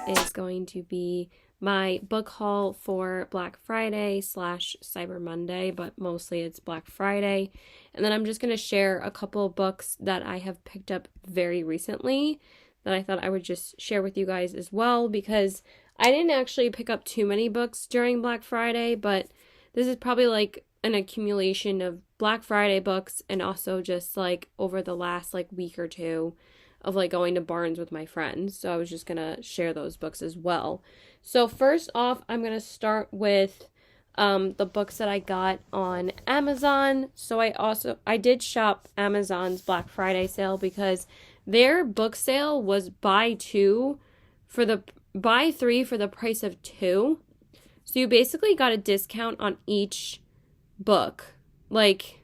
is going to be my book haul for Black Friday / Cyber Monday, but mostly it's Black Friday. And then I'm just going to share a couple of books that I have picked up very recently that I thought I would just share with you guys as well, because I didn't actually pick up too many books during Black Friday, but this is probably like an accumulation of Black Friday books and also just like over the last like week or two of like going to Barnes with my friends. So I was just gonna share those books as well. So first off, I'm gonna start with the books that I got on Amazon. So I did shop Amazon's Black Friday sale because their book sale was buy three for the price of two. So you basically got a discount on each book, like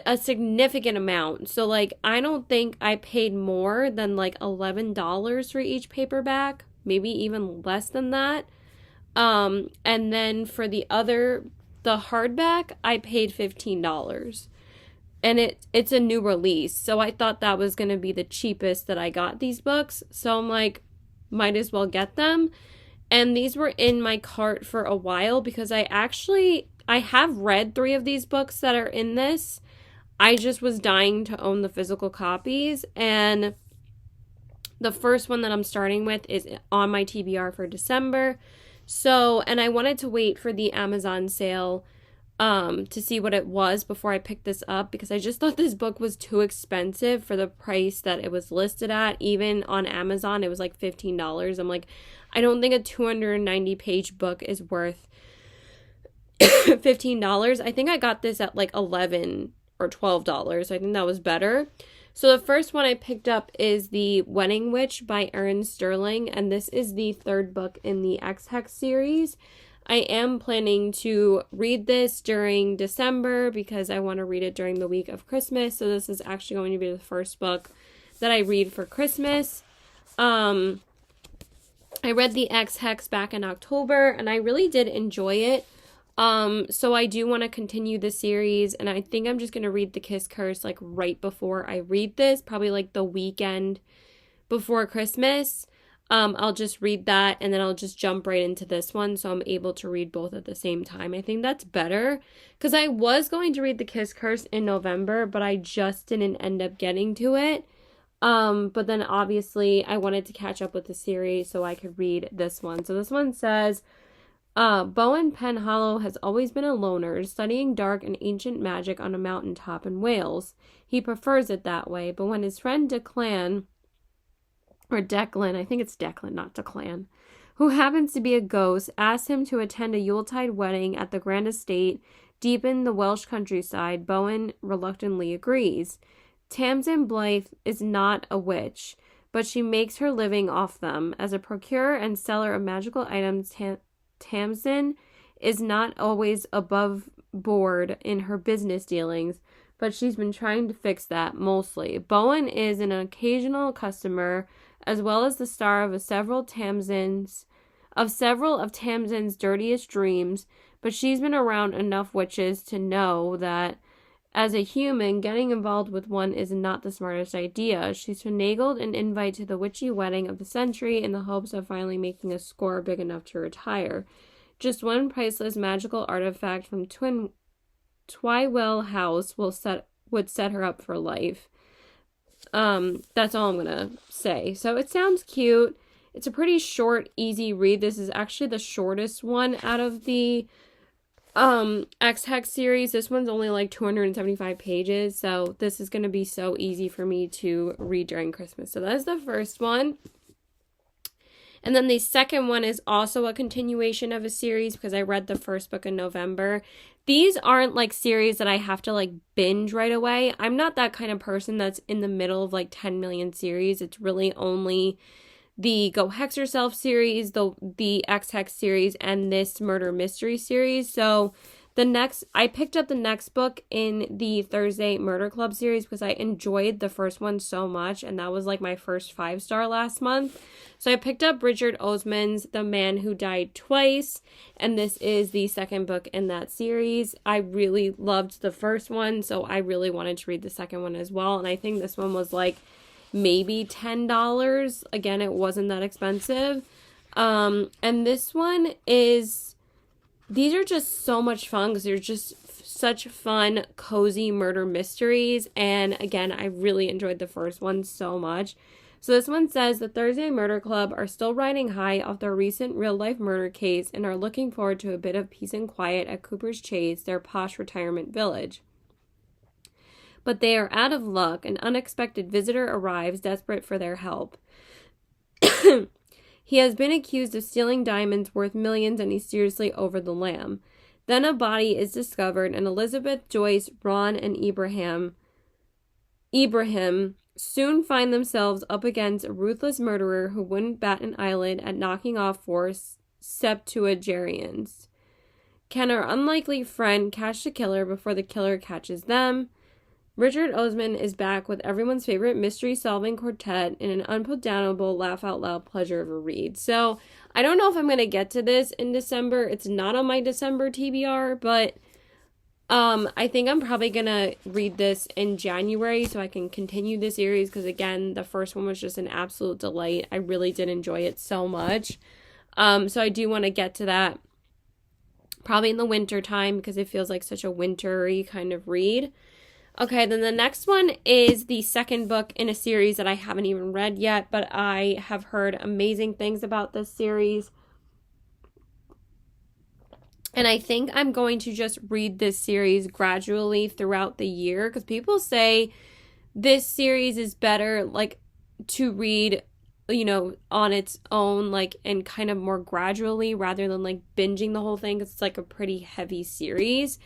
a significant amount. So like I don't think I paid more than like $11 for each paperback, maybe even less than that. And then for the hardback, I paid $15. And it's a new release. So I thought that was going to be the cheapest that I got these books. So I'm like, might as well get them. And these were in my cart for a while because I have read 3 of these books that are in this. I just was dying to own the physical copies. And the first one that I'm starting with is on my TBR for December. So, and I wanted to wait for the Amazon sale to see what it was before I picked this up, because I just thought this book was too expensive for the price that it was listed at. Even on Amazon, it was like $15. I'm like, I don't think a 290-page book is worth $15. I think I got this at like $11 or $12. I think that was better. So the first one I picked up is The Wedding Witch by Erin Sterling, and this is the 3rd book in the X-Hex series. I am planning to read this during December because I want to read it during the week of Christmas. So this is actually going to be the first book that I read for Christmas. I read the X-Hex back in October and I really did enjoy it. So I do want to continue the series, and I think I'm just going to read The Kiss Curse like right before I read this, probably like the weekend before Christmas. I'll just read that and then I'll just jump right into this one so I'm able to read both at the same time. I think that's better because I was going to read The Kiss Curse in November, but I just didn't end up getting to it. But then obviously I wanted to catch up with the series so I could read this one. So this one says, Bowen Penhallow has always been a loner, studying dark and ancient magic on a mountaintop in Wales. He prefers it that way, but when his friend Declan, I think it's Declan, not Declan, who happens to be a ghost, asks him to attend a Yuletide wedding at the Grand Estate deep in the Welsh countryside, Bowen reluctantly agrees. Tamsin Blythe is not a witch, but she makes her living off them. As a procurer and seller of magical items, Tamsin is not always above board in her business dealings, but she's been trying to fix that mostly. Bowen is an occasional customer, as well as the star of several of Tamsin's dirtiest dreams, but she's been around enough witches to know that as a human, getting involved with one is not the smartest idea. She's finagled an invite to the witchy wedding of the century in the hopes of finally making a score big enough to retire. Just one priceless magical artifact from Twywell House would set her up for life. That's all I'm gonna say. So it sounds cute. It's a pretty short, easy read. This is actually the shortest one out of the X-Hex series. This one's only like 275 pages, so this is gonna be so easy for me to read during Christmas. So that's the first one. And then the second one is also a continuation of a series because I read the first book in November. These aren't like series that I have to like binge right away. I'm not that kind of person that's in the middle of like 10 million series. It's really only the Go Hex Yourself series, the X-Hex series, and this murder mystery series. So I picked up the next book in the Thursday Murder Club series because I enjoyed the first one so much, and that was like my first 5-star last month. So I picked up Richard Osman's The Man Who Died Twice, and this is the second book in that series. I really loved the first one, so I really wanted to read the second one as well, and I think this one was like maybe $10. Again, it wasn't that expensive. And this one is, these are just so much fun because they're just such fun, cozy murder mysteries. And again, I really enjoyed the first one so much. So this one says the Thursday Murder Club are still riding high off their recent real-life murder case and are looking forward to a bit of peace and quiet at Cooper's Chase, their posh retirement village. But they are out of luck. An unexpected visitor arrives, desperate for their help. He has been accused of stealing diamonds worth millions, and he's seriously over the lamb. Then a body is discovered, and Elizabeth, Joyce, Ron, and Ibrahim soon find themselves up against a ruthless murderer who wouldn't bat an eyelid at knocking off four septuagenarians. Can our unlikely friend catch the killer before the killer catches them? Richard Osman is back with everyone's favorite mystery-solving quartet in an unputdownable, laugh-out-loud pleasure of a read. So, I don't know if I'm going to get to this in December. It's not on my December TBR, but I think I'm probably going to read this in January so I can continue the series because, again, the first one was just an absolute delight. I really did enjoy it so much. So I do want to get to that probably in the winter time because it feels like such a wintry kind of read. Okay, then the next one is the second book in a series that I haven't even read yet, but I have heard amazing things about this series. And I think I'm going to just read this series gradually throughout the year because people say this series is better, like, to read, you know, on its own, like, and kind of more gradually rather than, like, binging the whole thing because it's, like, a pretty heavy series.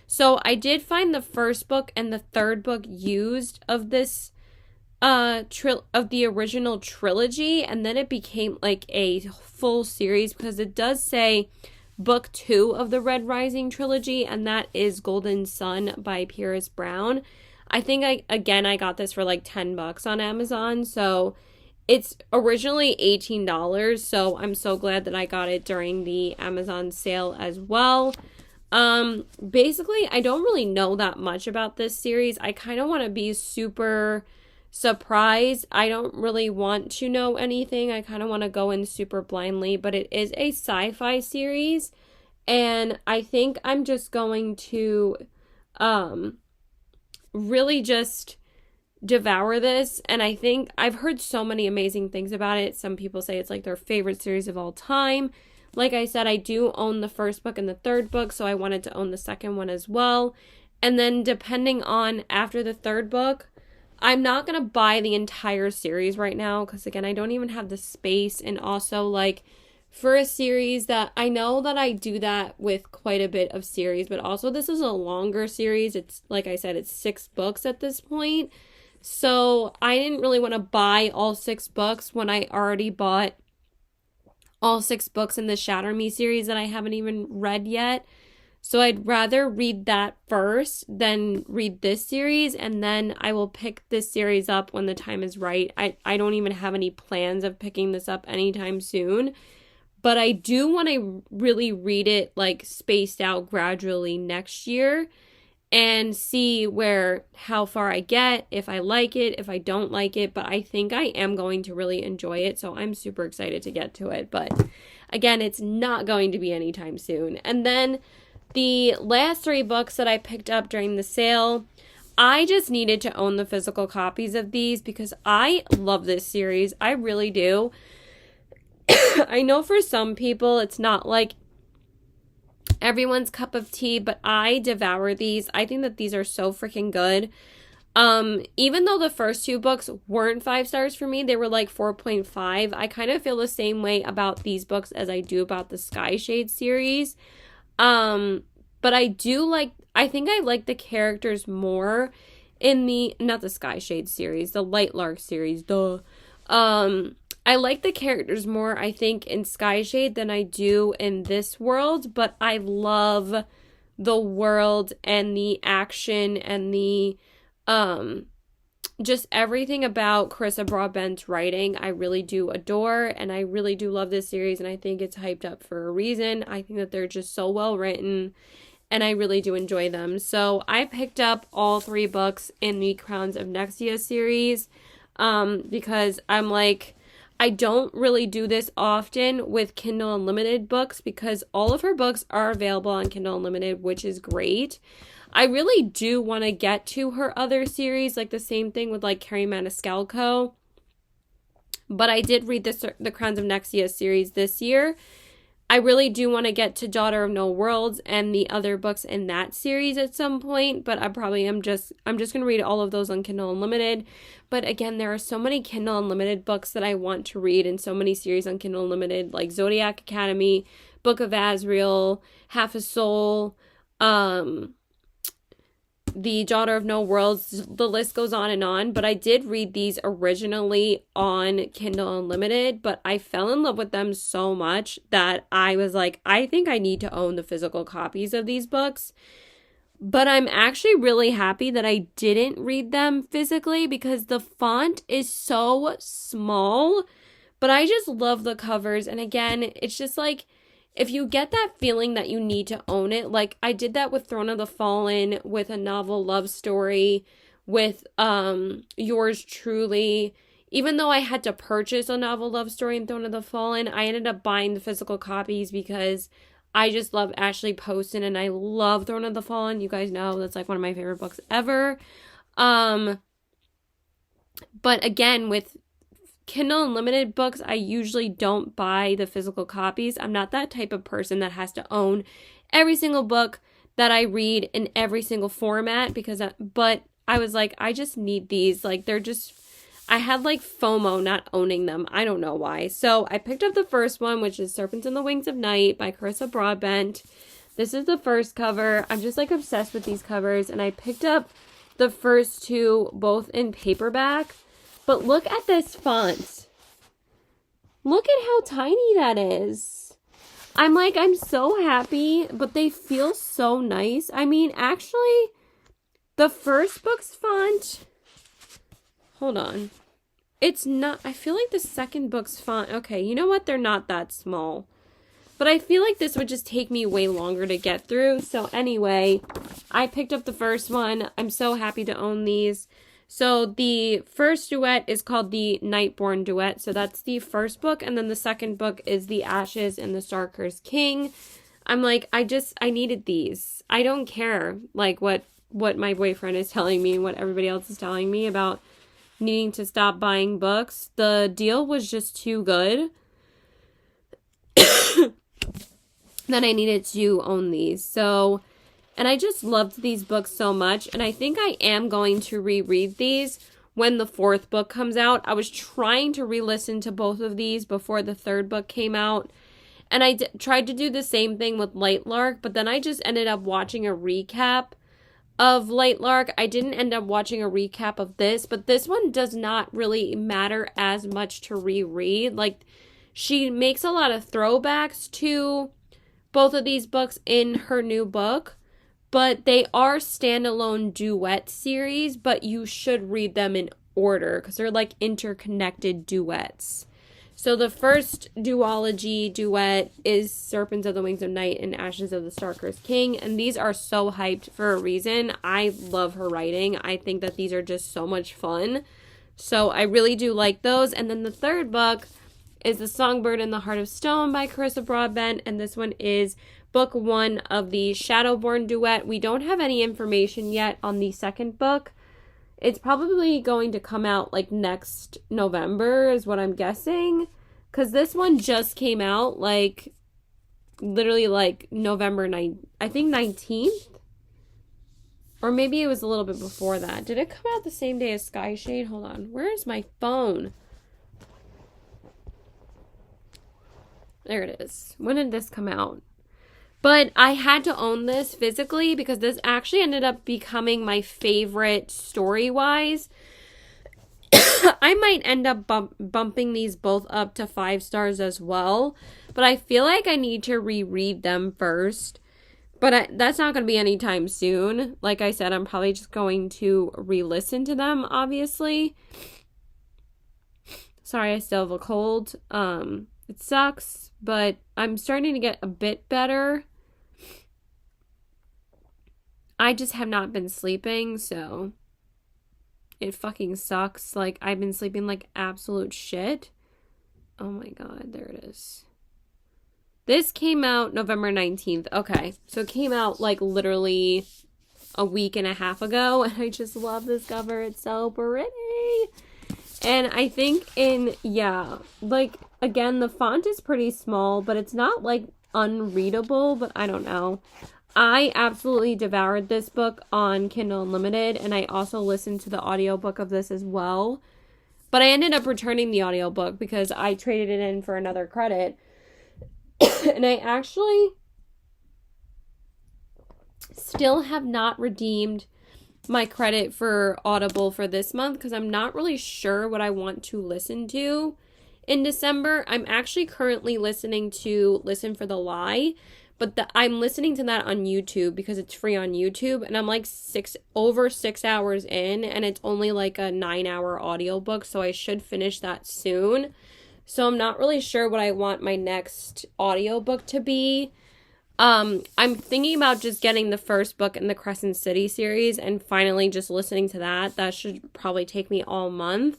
So I did find the first book and the third book used of this of the original trilogy, and then it became like a full series because it does say book 2 of the Red Rising trilogy, and that is Golden Sun by Pierce Brown. I think I got this for like $10 on Amazon, so it's originally $18, so I'm so glad that I got it during the Amazon sale as well. Basically, I don't really know that much about this series. I kind of want to be super surprised. I don't really want to know anything. I kind of want to go in super blindly, but it is a sci-fi series, and I think I'm just going to, really just devour this. And I think I've heard so many amazing things about it. Some people say it's like their favorite series of all time. Like I said, I do own the first book and the third book, so I wanted to own the second one as well. And then depending on after the third book, I'm not going to buy the entire series right now because, again, I don't even have the space. And also, like, for a series that I know that I do that with quite a bit of series, but also this is a longer series. It's, like I said, it's 6 books at this point. So I didn't really want to buy all 6 books when I already bought all 6 books in the Shatter Me series that I haven't even read yet. So I'd rather read that first than read this series, and then I will pick this series up when the time is right. I don't even have any plans of picking this up anytime soon, but I do want to really read it like spaced out gradually next year and see how far I get, if I like it, if I don't like it, but I think I am going to really enjoy it, so I'm super excited to get to it, but again, it's not going to be anytime soon. And then the last 3 books that I picked up during the sale, I just needed to own the physical copies of these because I love this series. I really do. I know for some people it's not like everyone's cup of tea, but I devour these. I think that these are so freaking good. Even though the first 2 books weren't 5 stars for me, they were like 4.5. I kind of feel the same way about these books as I do about the Sky Shade series. But I think I like the characters more in not the Sky Shade series, the Lightlark series, duh. I like the characters more, I think, in Sky Shade than I do in this world, but I love the world and the action and the, just everything about Carissa Broadbent's writing I really do adore, and I really do love this series, and I think it's hyped up for a reason. I think that they're just so well written, and I really do enjoy them. So I picked up all 3 books in the Crowns of Nexia series. because I'm like, I don't really do this often with Kindle Unlimited books because all of her books are available on Kindle Unlimited, which is great. I really do want to get to her other series, like the same thing with like Carrie Maniscalco. But I did read the Crowns of Nexia series this year. I really do want to get to Daughter of No Worlds and the other books in that series at some point, but I'm just going to read all of those on Kindle Unlimited. But again, there are so many Kindle Unlimited books that I want to read and so many series on Kindle Unlimited, like Zodiac Academy, Book of Azrael, Half a Soul, the Daughter of No Worlds, the list goes on, but I did read these originally on Kindle Unlimited, but I fell in love with them so much that I was like, I think I need to own the physical copies of these books. But I'm actually really happy that I didn't read them physically because the font is so small, but I just love the covers. And again, it's just like, if you get that feeling that you need to own it, like I did that with Throne of the Fallen, with A Novel Love Story, with Yours Truly. Even though I had to purchase A Novel Love Story and Throne of the Fallen, I ended up buying the physical copies because I just love Ashley Poston and I love Throne of the Fallen. You guys know that's like one of my favorite books ever. But again, with Kindle Unlimited books, I usually don't buy the physical copies. I'm not that type of person that has to own every single book that I read in every single format but I was like, I just need these. Like, I had like FOMO not owning them. I don't know why. So I picked up the first one, which is Serpents and the Wings of Night by Carissa Broadbent. This is the first cover. I'm just like obsessed with these covers. And I picked up the first two both in paperback. But look at this font. Look at how tiny that is. I'm so happy, but they feel so nice. I mean, actually, the first book's font, hold on. It's not, I feel like the second book's font, okay, you know what? They're not that small. But I feel like this would just take me way longer to get through. So anyway, I picked up the first one. I'm so happy to own these. So the first duet is called the Nightborn Duet. So that's the first book. And then the second book is The Ashes and the Starcursed King. I'm like, I needed these. I don't care like what my boyfriend is telling me and what everybody else is telling me about needing to stop buying books. The deal was just too good that I needed to own these. So... and I just loved these books so much. And I think I am going to reread these when the fourth book comes out. I was trying to re-listen to both of these before the third book came out. And I tried to do the same thing with Lightlark. But then I just ended up watching a recap of Lightlark. I didn't end up watching a recap of this. But this one does not really matter as much to reread. Like, she makes a lot of throwbacks to both of these books in her new book. But they are standalone duet series, but you should read them in order because they're like interconnected duets. So the first duology duet is Serpents of the Wings of Night and Ashes of the Starcursed King. And these are so hyped for a reason. I love her writing. I think that these are just so much fun. So I really do like those. And then the third book is The Songbird in the Heart of Stone by Carissa Broadbent. And this one is book one of the Shadowborn duet. We don't have any information yet on the second book. It's probably going to come out like next November is what I'm guessing. Because this one just came out like literally like November 9th, I think 19th. Or maybe it was a little bit before that. Did it come out the same day as Skyshade? Hold on. Where is my phone? There it is. When did this come out? But I had to own this physically because this actually ended up becoming my favorite story-wise. I might end up bumping these both up to 5 stars as well. But I feel like I need to reread them first. But that's not going to be anytime soon. Like I said, I'm probably just going to re-listen to them, obviously. Sorry, I still have a cold. It sucks, but I'm starting to get a bit better. I just have not been sleeping, so it fucking sucks. Like, I've been sleeping like absolute shit. Oh my god, there it is. This came out November 19th. Okay, so it came out like literally a week and a half ago, and I just love this cover. It's so pretty. And I think like, again, the font is pretty small, but it's not like unreadable, but I don't know. I absolutely devoured this book on Kindle Unlimited, and I also listened to the audiobook of this as well. But I ended up returning the audiobook because I traded it in for another credit. And I actually still have not redeemed my credit for Audible for this month because I'm not really sure what I want to listen to in December. I'm actually currently listening to Listen for the Lie, but I'm listening to that on YouTube because it's free on YouTube, and I'm like over 6 hours in, and it's only like a 9-hour audiobook, so I should finish that soon. So I'm not really sure what I want my next audiobook to be. I'm thinking about just getting the first book in the Crescent City series and finally just listening to that. That should probably take me all month.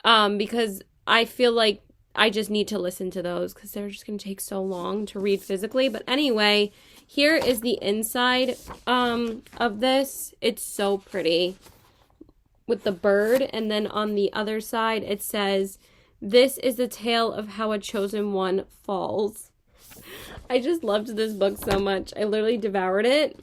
Because I feel like I just need to listen to those because they're just going to take so long to read physically. But anyway, here is the inside of this. It's so pretty with the bird. And then on the other side, it says, "This is the tale of how a chosen one falls." I just loved this book so much. I literally devoured it.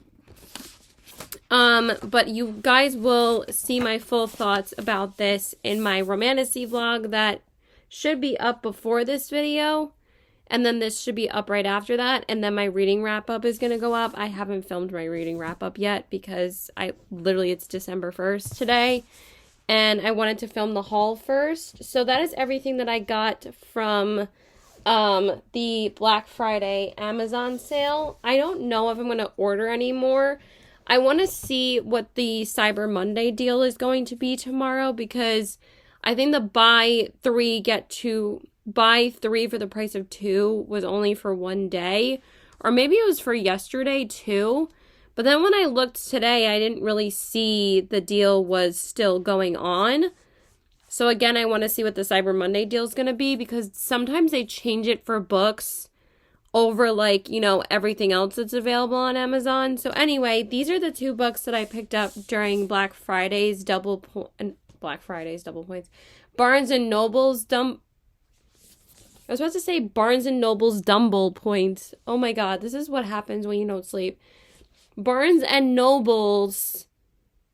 But you guys will see my full thoughts about this in my Romantasy vlog that should be up before this video. And then this should be up right after that. And then my reading wrap-up is going to go up. I haven't filmed my reading wrap-up yet because it's December 1st today. And I wanted to film the haul first. So that is everything that I got from the Black Friday Amazon sale. I don't know if I'm going to order anymore. I want to see what the Cyber Monday deal is going to be tomorrow because I think the buy three for the price of two was only for one day, or maybe it was for yesterday too. But then when I looked today, I didn't really see the deal was still going on. So again, I want to see what the Cyber Monday deal is going to be because sometimes they change it for books over like, everything else that's available on Amazon. So anyway, these are the two books that I picked up during Black Friday's double points. Barnes and Noble's Barnes and Noble's Dumble points. Oh my god, this is what happens when you don't sleep. Barnes and Noble's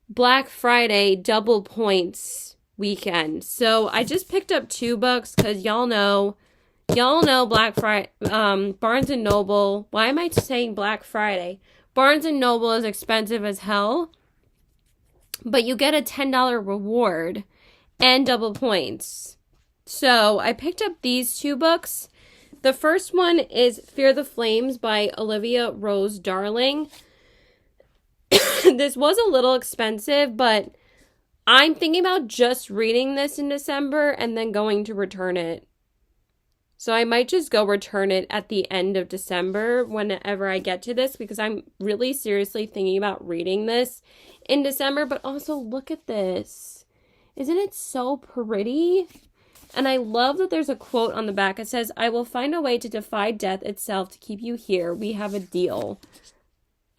Black Friday double points weekend. So I just picked up 2 books because y'all know Black Friday, Barnes and Noble. Why am I saying Black Friday? Barnes and Noble is expensive as hell, but you get a $10 reward and double points. So I picked up these 2 books. The first one is Fear the Flames by Olivia Rose Darling. This was a little expensive, but I'm thinking about just reading this in December and then going to return it. So I might just go return it at the end of December whenever I get to this because I'm really seriously thinking about reading this in December. But also look at this. Isn't it so pretty? And I love that there's a quote on the back. It says, "I will find a way to defy death itself to keep you here. We have a deal."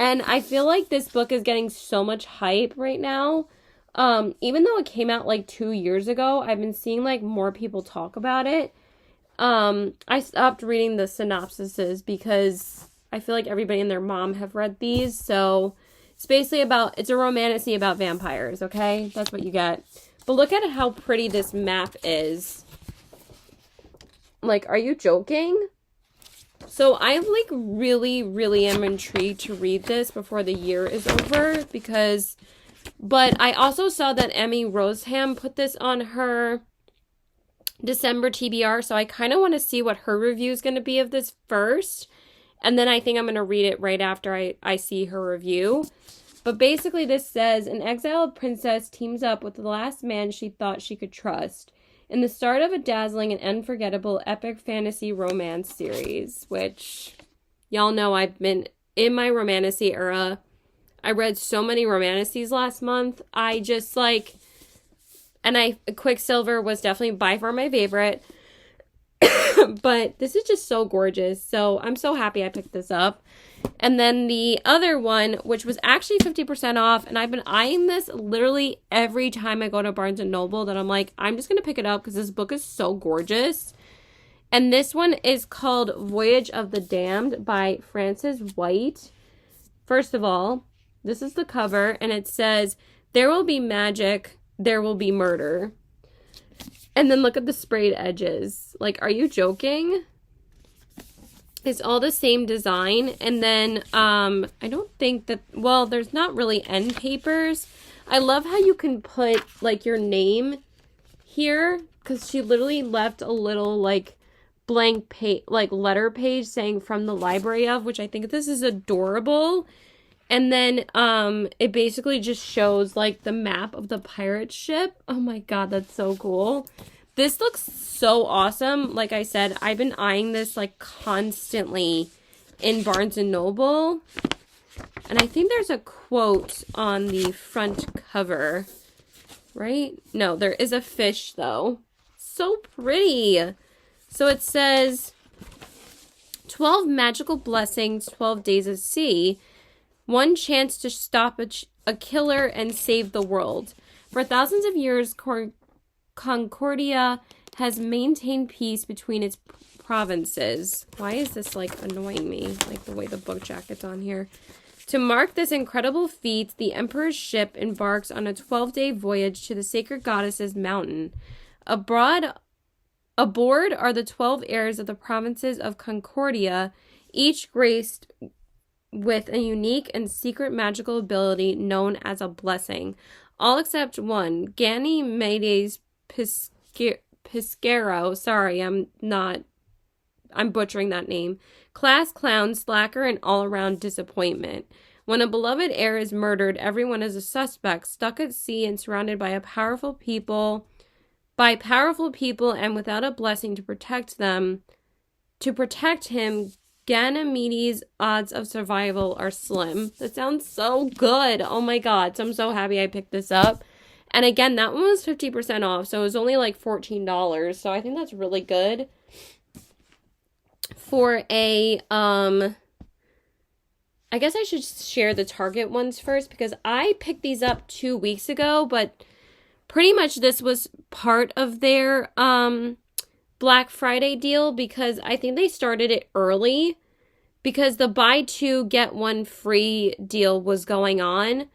And I feel like this book is getting so much hype right now. Even though it came out like 2 years ago, I've been seeing like more people talk about it. I stopped reading the synopsises because I feel like everybody and their mom have read these. So it's basically it's a romantasy about vampires, okay? That's what you get. But look at how pretty this map is. Like, are you joking? So I like really, really am intrigued to read this before the year is over but I also saw that Emmy Roseham put this on her December TBR, so I kind of want to see what her review is going to be of this first, and then I think I'm going to read it right after I see her review. But basically this says, an exiled princess teams up with the last man she thought she could trust in the start of a dazzling and unforgettable epic fantasy romance series, which y'all know I've been in my romantasy era. I read so many romances last month. I just like, and Quicksilver was definitely by far my favorite. But this is just so gorgeous. So I'm so happy I picked this up. And then the other one, which was actually 50% off, and I've been eyeing this literally every time I go to Barnes & Noble, that I'm like, I'm just going to pick it up because this book is so gorgeous. And this one is called Voyage of the Damned by Frances White. First of all, this is the cover, and it says, "There will be magic, there will be murder." And then look at the sprayed edges. Like, are you joking? It's all the same design. And then, I don't think that, well, there's not really end papers. I love how you can put, like, your name here, because she literally left a little, like, blank page, like, letter page saying "from the library of," which I think this is adorable. And then, it basically just shows, like, the map of the pirate ship. Oh my god, that's so cool. This looks so awesome. Like I said, I've been eyeing this, like, constantly in Barnes & Noble. And I think there's a quote on the front cover, right? No, there is a fish, though. So pretty. So it says, 12 magical blessings, 12 days of sea. One chance to stop a killer and save the world. For thousands of years, Concordia has maintained peace between its provinces. Why is this, like, annoying me? Like, the way the book jacket's on here. To mark this incredible feat, the Emperor's ship embarks on a 12-day voyage to the sacred goddess's mountain. Aboard are the 12 heirs of the provinces of Concordia, each graced with a unique and secret magical ability known as a blessing. All except one, Ganymedes Piscaro. Sorry, I'm butchering that name. Class clown, slacker, and all-around disappointment. When a beloved heir is murdered, everyone is a suspect, stuck at sea and surrounded by powerful people, and without a blessing to protect them. To protect him, Ganymedes' odds of survival are slim. That sounds so good. Oh my god. So I'm so happy I picked this up. And again, that one was 50% off, so it was only like $14. So I think that's really good. For a, I guess I should share the Target ones first, because I picked these up 2 weeks ago, but pretty much this was part of their, Black Friday deal, because I think they started it early because the buy two get one free deal was going on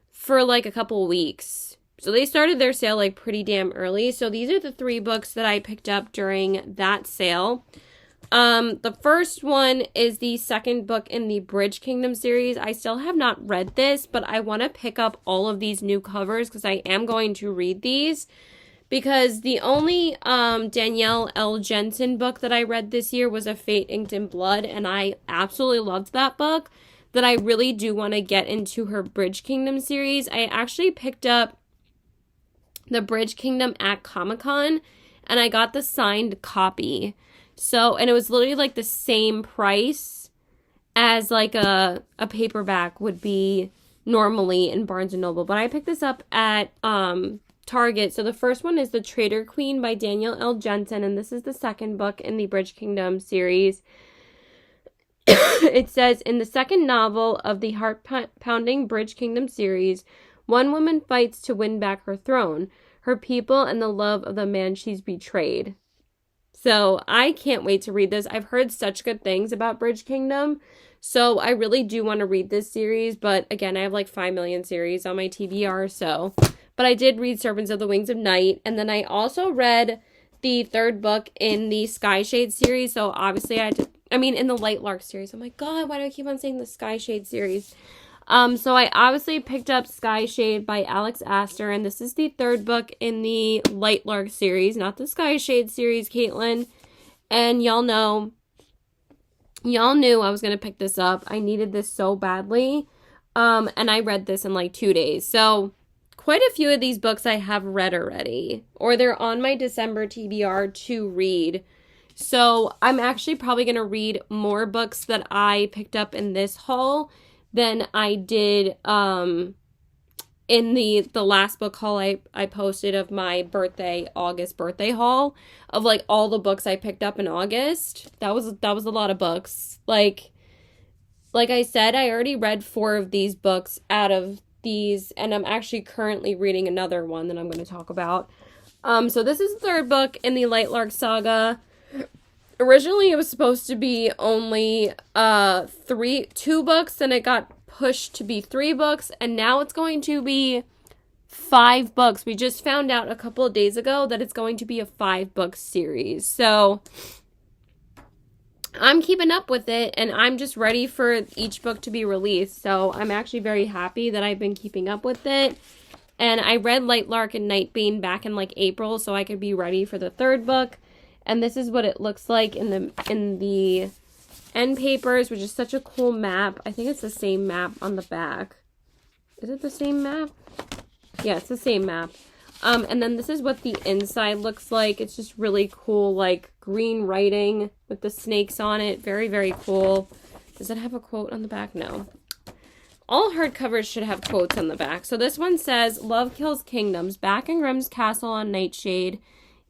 for like a couple weeks. So they started their sale like pretty damn early. So these are the 3 books that I picked up during that sale. The first one is the second book in the Bridge Kingdom series. I still have not read this, but I want to pick up all of these new covers because I am going to read these. Because the only Danielle L. Jensen book that I read this year was A Fate Inked in Blood, and I absolutely loved that book, that I really do want to get into her Bridge Kingdom series. I actually picked up the Bridge Kingdom at Comic-Con, and I got the signed copy. So, and it was literally like the same price as like a paperback would be normally in Barnes & Noble. But I picked this up at Target. So the first one is The Traitor Queen by Danielle L. Jensen, and this is the second book in the Bridge Kingdom series. It says, in the second novel of the heart-pounding Bridge Kingdom series, one woman fights to win back her throne, her people, and the love of the man she's betrayed. So I can't wait to read this. I've heard such good things about Bridge Kingdom, so I really do want to read this series, but again, I have like 5 million series on my TBR, so... But I did read Serpents of the Wings of Night. And then I also read the third book in the Skyshade series. So obviously in the Light Lark series. Oh my god, why do I keep on saying the Skyshade series? So I obviously picked up Skyshade by Alex Astor. And this is the third book in the Light Lark series. Not the Skyshade series, Caitlin. And y'all knew I was going to pick this up. I needed this so badly. And I read this in like 2 days. So... quite a few of these books I have read already, or they're on my December TBR to read. So I'm actually probably going to read more books that I picked up in this haul than I did in the last book haul I posted of my August birthday haul of like all the books I picked up in August. That was a lot of books. Like I said, I already read 4 of these books out of these, and I'm actually currently reading another one that I'm going to talk about. So this is the 3rd book in the Lightlark saga. Originally it was supposed to be only 2 books, and it got pushed to be 3 books, and now it's going to be 5 books. We just found out a couple of days ago that it's going to be a 5-book series. So I'm keeping up with it, and I'm just ready for each book to be released. So I'm actually very happy that I've been keeping up with it. And I read Lightlark and Nightbane back in like April, so I could be ready for the 3rd book. And this is what it looks like in the end papers, which is such a cool map. I think it's the same map on the back. Is it the same map? Yeah, it's the same map. And then this is what the inside looks like. It's just really cool, like green writing with the snakes on it. Very, very cool. Does it have a quote on the back? No. All hardcovers should have quotes on the back. So this one says, "Love kills kingdoms. Back in Grimm's castle on Nightshade,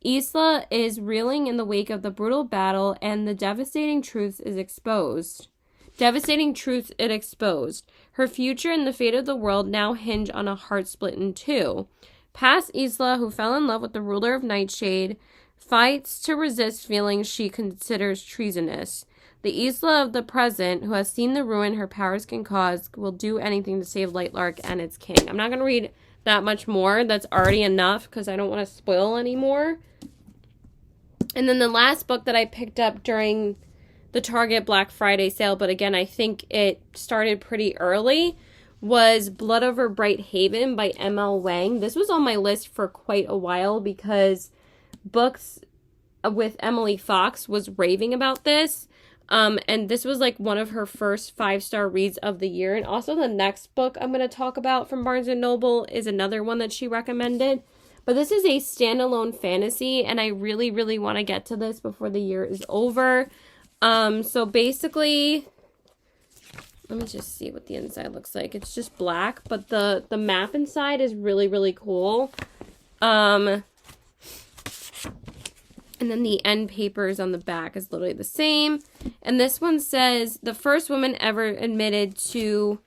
Isla is reeling in the wake of the brutal battle, and the devastating truth it exposed. Her future and the fate of the world now hinge on a heart split in 2. Past Isla, who fell in love with the ruler of Nightshade, fights to resist feelings she considers treasonous. The Isla of the present, who has seen the ruin her powers can cause, will do anything to save Lightlark and its king." I'm not going to read that much more. That's already enough because I don't want to spoil anymore. And then the last book that I picked up during the Target Black Friday sale, but again, I think it started pretty early, was Blood Over Bright Haven by M.L. Wang. This was on my list for quite a while because Books with Emily Fox was raving about this. And this was like one of her first 5-star reads of the year. And also the next book I'm going to talk about from Barnes & Noble is another one that she recommended. But this is a standalone fantasy, and I really, really want to get to this before the year is over. So basically, let me just see what the inside looks like. It's just black, but the map inside is really, really cool. And then the end papers on the back is literally the same. And this one says, "The first woman ever admitted to..."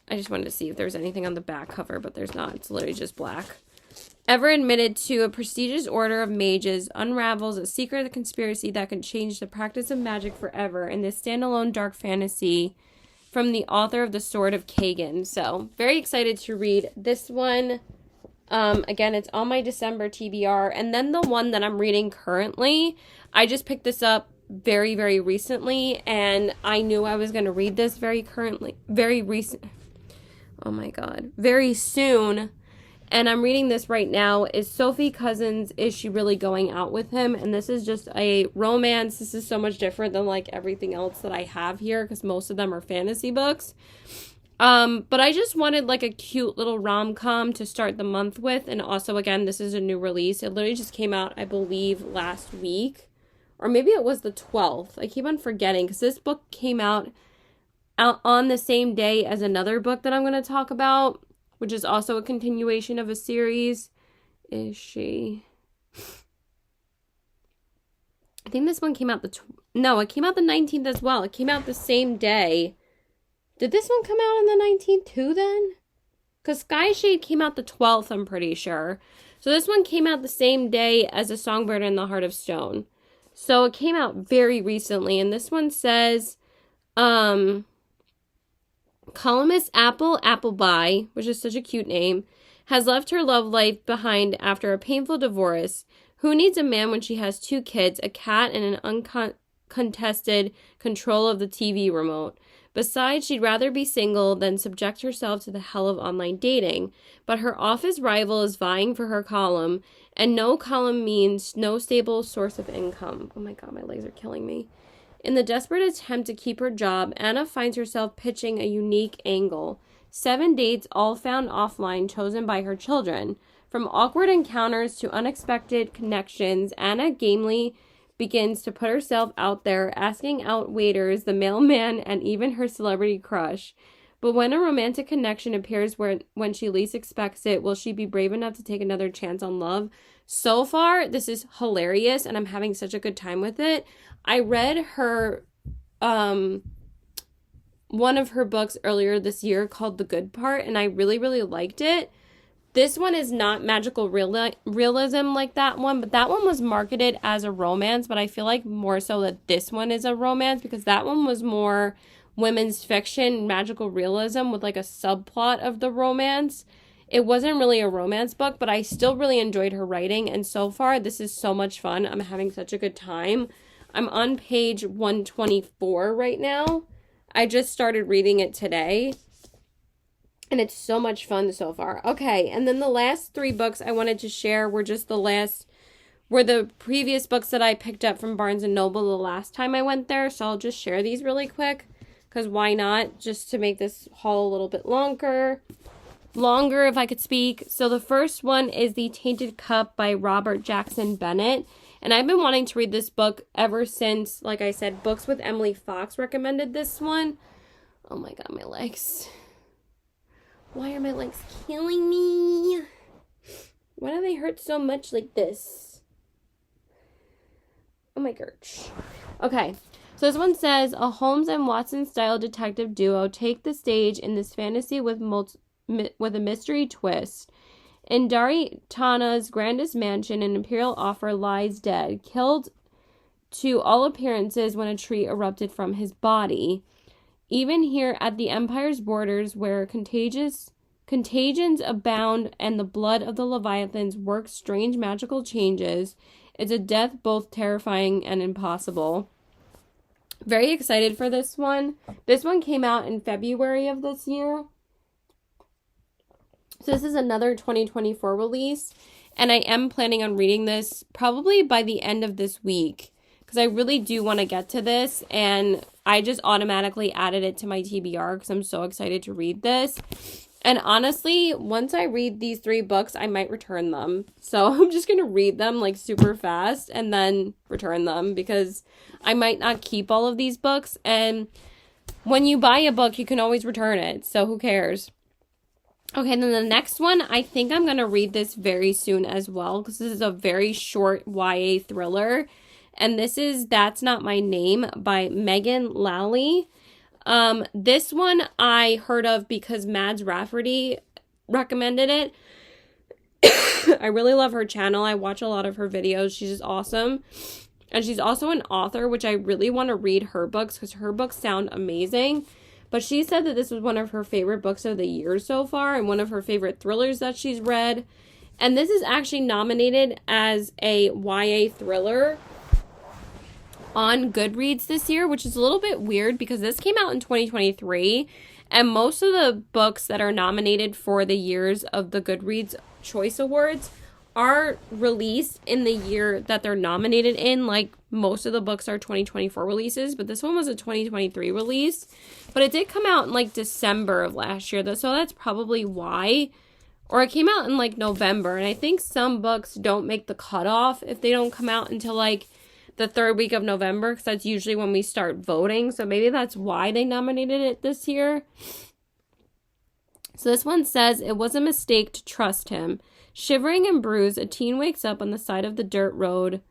I just wanted to see if there's anything on the back cover, but there's not. It's literally just black. "Ever admitted to a prestigious order of mages unravels a secret conspiracy that can change the practice of magic forever in this standalone dark fantasy from the author of The Sword of Kagan." So, very excited to read this one. Again, it's on my December TBR. And then the one that I'm reading currently, I just picked this up very, very recently, and I knew I was going to read this very soon. And I'm reading this right now. Is Sophie Cousins, Is She Really Going Out With Him? And this is just a romance. This is so much different than like everything else that I have here because most of them are fantasy books. But I just wanted like a cute little rom-com to start the month with. And also, again, this is a new release. It literally just came out, I believe, last week. Or maybe it was the 12th. I keep on forgetting because this book came out on the same day as another book that I'm going to talk about, which is also a continuation of a series. Is she... I think this one came out it came out the 19th as well. It came out the same day. Did this one come out on the 19th too then? Because Skyshade came out the 12th, I'm pretty sure. So this one came out the same day as A Songbird in the Heart of Stone. So it came out very recently. And this one says, columnist Apple Appleby, which is such a cute name, has left her love life behind after a painful divorce. Who needs a man when she has 2 kids, a cat, and an uncontested control of the TV remote? Besides, she'd rather be single than subject herself to the hell of online dating. But her office rival is vying for her column, and no column means no stable source of income. Oh my god, my legs are killing me. In the desperate attempt to keep her job, Anna finds herself pitching a unique angle. 7 dates, all found offline, chosen by her children. From awkward encounters to unexpected connections, Anna gamely begins to put herself out there, asking out waiters, the mailman, and even her celebrity crush. But when a romantic connection appears when she least expects it, will she be brave enough to take another chance on love? So far, this is hilarious, and I'm having such a good time with it. I read her, one of her books earlier this year called The Good Part, and I really, really liked it. This one is not magical realism like that one, but that one was marketed as a romance, but I feel like more so that this one is a romance because that one was more women's fiction, magical realism with like a subplot of the romance. It wasn't really a romance book, but I still really enjoyed her writing, and so far this is so much fun. I'm having such a good time. I'm on page 124 right now. I just started reading it today. And it's so much fun so far. Okay, and then the last 3 books I wanted to share were the previous books that I picked up from Barnes & Noble the last time I went there. So I'll just share these really quick, because why not? Just to make this haul a little bit longer if I could speak. So the first one is The Tainted Cup by Robert Jackson Bennett. And I've been wanting to read this book ever since, like I said, Books with Emily Fox recommended this one. Oh my god, my legs. Why are my legs killing me? Why do they hurt so much like this? Oh my gosh. Okay, so this one says, a Holmes and Watson style detective duo take the stage in this fantasy with a mystery twist. In Daritana's grandest mansion, an imperial officer lies dead, killed to all appearances when a tree erupted from his body. Even here at the Empire's borders, where contagions abound and the blood of the Leviathans works strange magical changes, it's a death both terrifying and impossible. Very excited for this one. This one came out in February of this year. So this is another 2024 release, and I am planning on reading this probably by the end of this week, because I really do want to get to this, and I just automatically added it to my TBR because I'm so excited to read this. And honestly, once I read these 3 books, I might return them. So I'm just going to read them like super fast and then return them, because I might not keep all of these books. And when you buy a book, you can always return it. So who cares? Okay, then the next one, I think I'm going to read this very soon as well, because this is a very short YA thriller. And this is That's Not My Name by Megan Lally. This one I heard of because Mads Rafferty recommended it. I really love her channel. I watch a lot of her videos. She's just awesome. And she's also an author, which I really want to read her books because her books sound amazing. But she said that this was one of her favorite books of the year so far and one of her favorite thrillers that she's read. And this is actually nominated as a YA thriller on Goodreads this year, which is a little bit weird because this came out in 2023, and most of the books that are nominated for the years of the Goodreads Choice Awards are released in the year that they're nominated in. Like, most of the books are 2024 releases, but this one was a 2023 release. But it did come out in like December of last year, though, so that's probably why. Or it came out in like November, and I think some books don't make the cutoff if they don't come out until like the 3rd week of November, because that's usually when we start voting. So maybe that's why they nominated it this year. So this one says, it was a mistake to trust him. Shivering and bruised, a teen wakes up on the side of a dirt road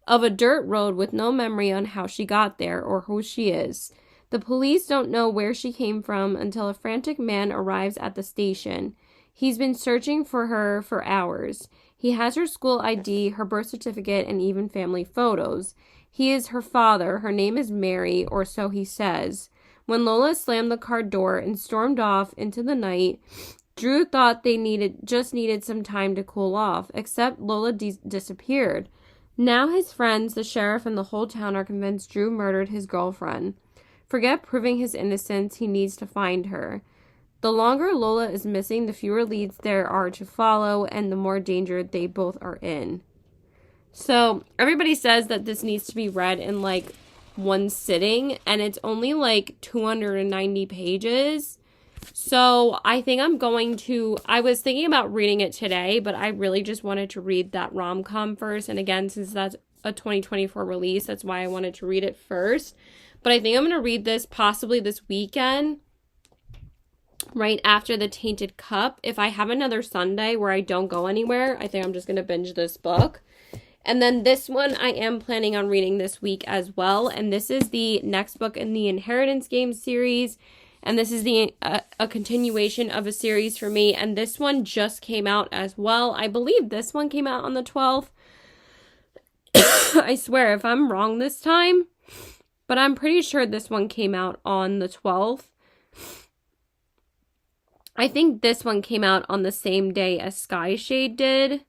with no memory on how she got there or who she is. The police don't know where she came from until a frantic man arrives at the station. He's been searching for her for hours. He has her school ID, her birth certificate, and even family photos. He is her father. Her name is Mary, or so he says. When Lola slammed the car door and stormed off into the night, Drew thought they just needed some time to cool off, except Lola disappeared. Now his friends, the sheriff, and the whole town are convinced Drew murdered his girlfriend. Forget proving his innocence, he needs to find her. The longer Lola is missing, the fewer leads there are to follow, and the more danger they both are in. So, everybody says that this needs to be read in, like, one sitting, and it's only, like, 290 pages. So, I think I was thinking about reading it today, but I really just wanted to read that rom-com first, and again, since that's a 2024 release, that's why I wanted to read it first. But I think I'm going to read this possibly this weekend. right after The Tainted Cup. If I have another Sunday where I don't go anywhere, I think I'm just going to binge this book. And then this one I am planning on reading this week as well. And this is the next book in the Inheritance Games series. And this is a continuation of a series for me. And this one just came out as well. I believe this one came out on the 12th. I swear if I'm wrong this time, but I'm pretty sure this one came out on the 12th. I think this one came out on the same day as Skyshade did.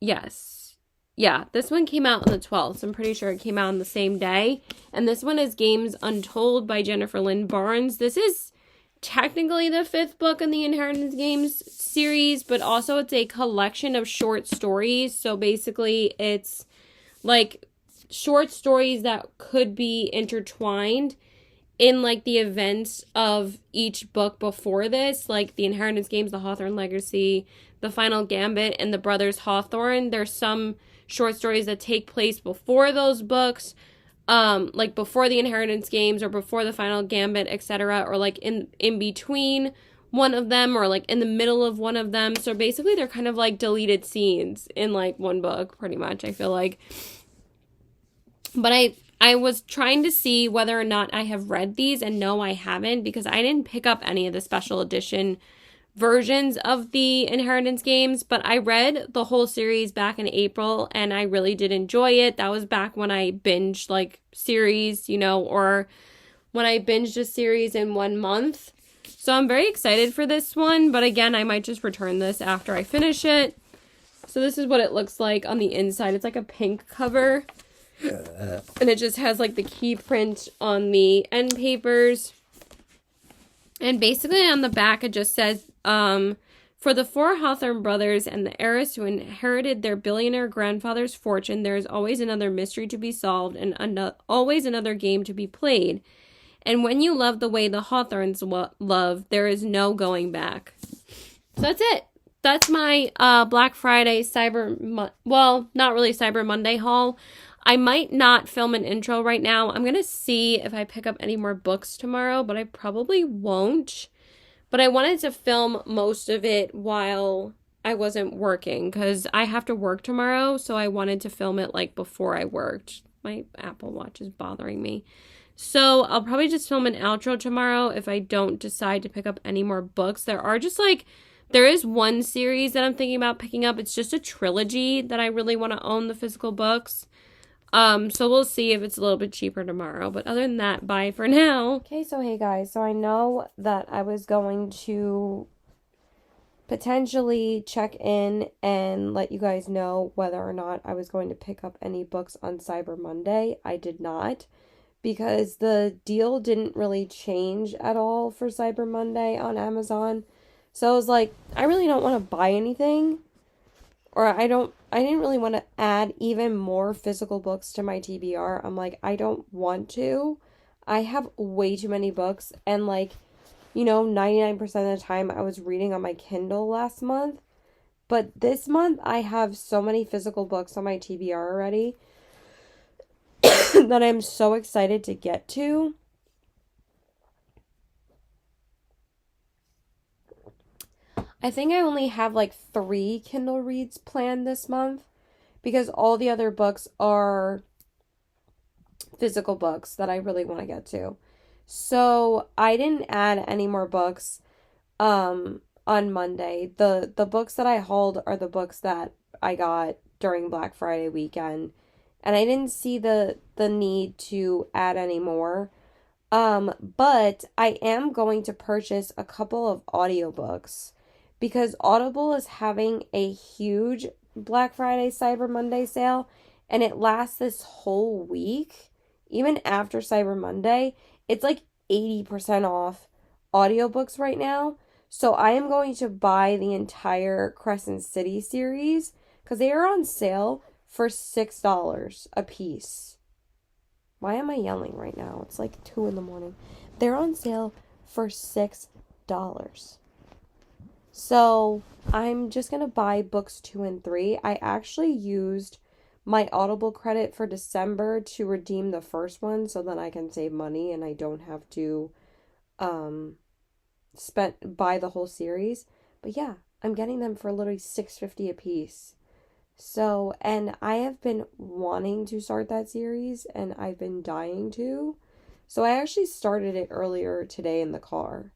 Yes. Yeah, this one came out on the 12th, so I'm pretty sure it came out on the same day. And this one is Games Untold by Jennifer Lynn Barnes. This is technically the 5th book in the Inheritance Games series, but also it's a collection of short stories. So basically it's like short stories that could be intertwined in like the events of each book before this, like the Inheritance Games, the Hawthorne Legacy, the Final Gambit, and the Brothers Hawthorne. There's some short stories that take place before those books, like before the Inheritance Games or before the Final Gambit, etc., or like in between one of them or like in the middle of one of them. So basically they're kind of like deleted scenes in like one book, pretty much, I feel like. But I was trying to see whether or not I have read these, and no, I haven't, because I didn't pick up any of the special edition versions of the Inheritance Games, but I read the whole series back in April, and I really did enjoy it. That was back when I binged, like, series, you know, or when I binged a series in 1 month. So I'm very excited for this one, but again, I might just return this after I finish it. So this is what it looks like on the inside. It's like a pink cover. And it just has like the key print on the end papers. And basically on the back it just says, for the 4 Hawthorne brothers and the heiress who inherited their billionaire grandfather's fortune, there is always another mystery to be solved and always another game to be played. And when you love the way the Hawthornes love, there is no going back. So that's it. That's my Black Friday not really Cyber Monday haul. I might not film an intro right now. I'm going to see if I pick up any more books tomorrow, but I probably won't. But I wanted to film most of it while I wasn't working because I have to work tomorrow, so I wanted to film it like before I worked. My Apple Watch is bothering me. So I'll probably just film an outro tomorrow if I don't decide to pick up any more books. There is one series that I'm thinking about picking up. It's just a trilogy that I really want to own the physical books. So we'll see if it's a little bit cheaper tomorrow. But other than that, bye for now. Okay, so hey guys. So I know that I was going to potentially check in and let you guys know whether or not I was going to pick up any books on Cyber Monday. I did not, because the deal didn't really change at all for Cyber Monday on Amazon. So I was like, I really don't want to buy anything. Or I didn't really want to add even more physical books to my TBR. I'm like, I don't want to. I have way too many books. And like, 99% of the time I was reading on my Kindle last month. But this month I have so many physical books on my TBR already that I'm so excited to get to. I think I only have like 3 Kindle reads planned this month because all the other books are physical books that I really want to get to. So I didn't add any more books on Monday. The books that I hauled are the books that I got during Black Friday weekend. And I didn't see the need to add any more. But I am going to purchase a couple of audiobooks, because Audible is having a huge Black Friday, Cyber Monday sale, and it lasts this whole week. Even after Cyber Monday, it's like 80% off audiobooks right now. So I am going to buy the entire Crescent City series because they are on sale for $6 a piece. Why am I yelling right now? It's like 2 a.m. They're on sale for $6. So I'm just going to buy books 2 and 3. I actually used my Audible credit for December to redeem the first one so then I can save money and I don't have to um spent buy the whole series. But yeah, I'm getting them for literally $6.50 a piece. So, and I have been wanting to start that series and I've been dying to. So I actually started it earlier today in the car.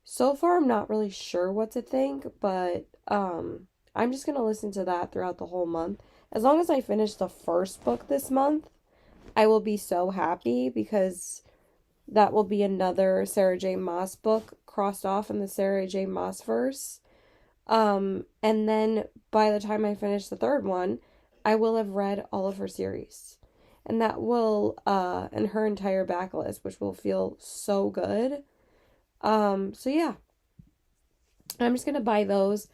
So far I'm not really sure what to think, but I'm just going to listen to that throughout the whole month. As long as I finish the first book this month, I will be so happy because that will be another Sarah J. Maas book crossed off in the Sarah J. Maas verse. And then by the time I finish the third one, I will have read all of her series. And that will, and her entire backlist, which will feel so good. So yeah, I'm just gonna buy those.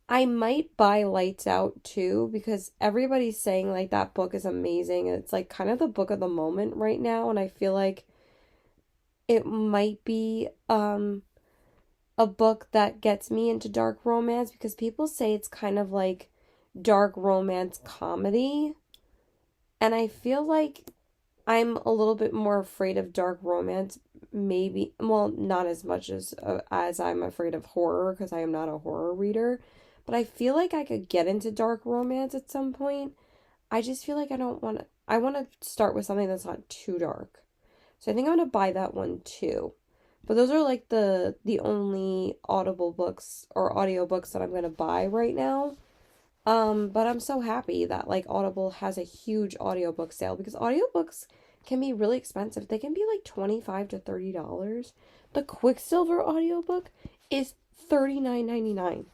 I might buy Lights Out too, because everybody's saying like that book is amazing. It's like kind of the book of the moment right now, and I feel like it might be, a book that gets me into dark romance because people say it's kind of like dark romance comedy. And I feel like I'm a little bit more afraid of dark romance, maybe, well, not as much as I'm afraid of horror because I am not a horror reader, but I feel like I could get into dark romance at some point. I just feel like I want to start with something that's not too dark. So I think I'm going to buy that one too. But those are like the only Audible books or audiobooks that I'm going to buy right now. But I'm so happy that like Audible has a huge audiobook sale because audiobooks can be really expensive. They can be like $25 to $30. The Quicksilver audiobook is $39.99.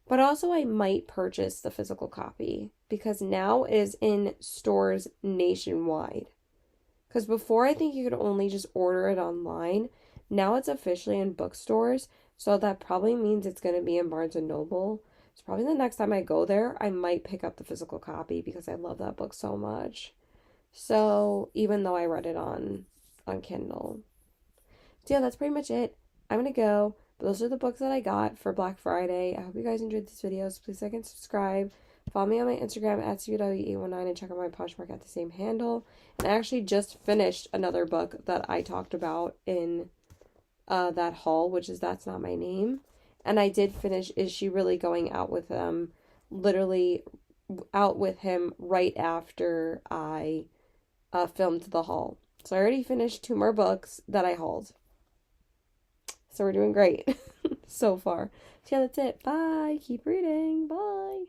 But also I might purchase the physical copy because now it is in stores nationwide. Because before I think you could only just order it online. Now it's officially in bookstores. So that probably means it's going to be in Barnes & Noble. So probably the next time I go there, I might pick up the physical copy because I love that book so much. So even though I read it on Kindle. So yeah, that's pretty much it. I'm going to go. But those are the books that I got for Black Friday. I hope you guys enjoyed these videos. Please like and subscribe. Follow me on my Instagram at CW819 and check out my Poshmark at the same handle. And I actually just finished another book that I talked about in that haul, which is That's Not My Name. And I did finish Is She Really Going Out With Them? Literally out with him right after I filmed the haul. So I already finished 2 more books that I hauled. So we're doing great so far. So yeah, that's it. Bye. Keep reading. Bye.